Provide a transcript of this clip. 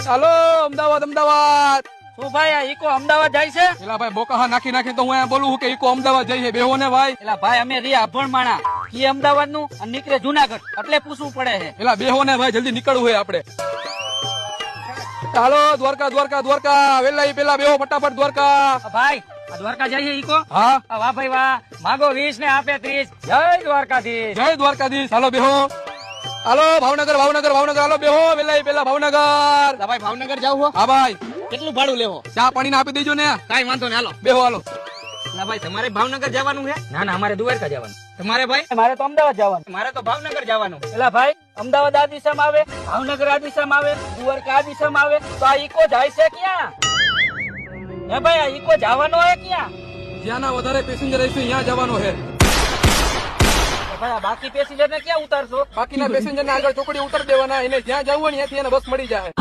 હાલો અમદાવાદ અમદાવાદ. શું ભાઈ આ ઈકો અમદાવાદ જાય છે? એલા ભાઈ બોકા નાખી નાખી તો હું અહીંયા બોલું કે ઈકો અમદાવાદ જઈએ બેહો ને ભાઈ. એલા ભાઈ અમે રિયા અભણ માણા ઈ અમદાવાદ નું અને નીકળે જુનાગઢ એટલે પૂછવું પડે છે. એલા બેહો ને ભાઈ જલ્દી નીકળવું હોય આપડે. હાલો દ્વારકા દ્વારકા દ્વારકા વેલા પેલા બેહો ફટાફટ દ્વારકા. ભાઈ આ દ્વારકા જઈએ ઈકો? હા વાહ ભાઈ વાહ, માગો 20 ને આપે 30. જય દ્વારકાધીશ. જય દ્વારકાધીશ. હાલો બેહો. હાલો ભાવનગર ભાવનગર ભાવનગર હાલો બેહો વેલા પેલા ભાવનગર. ભાઈ ભાવનગર જાવ હો? હા ભાઈ. કેટલું ભાડું લેવો? ચા પાણી ના આપી દેજો ને. કાઈ વાંધો ને, હાલો બેહો હાલો. ના ભાઈ તમારે ભાવનગર જવાનું છે? ના ના અમારે દ્વારકા જવાનું. તમારે ભાઈ? મારે તો અમદાવાદ જવાનું. મારે તો ભાવનગર જવાનું. એલા ભાઈ અમદાવાદ આ દિશામાં આવે, ભાવનગર આ દિશામાં આવે, દ્વારકા આ દિશામાં આવે, તો આ ઈકો જાય છે ક્યાં? હે ભાઈ આ ઈકો જવાનો હે ક્યાં? જ્યાંના વધારે પેસેન્જર હશે ત્યાં જવાનો છે. ભાઈ આ બાકી પેસેન્જર ને ક્યાં ઉતારશો? બાકીના પેસેન્જર ને આગળ ચોકડી ઉતાર દેવાના, એને જ્યાં જવું હોય ત્યાંથી એને બસ મળી જાય.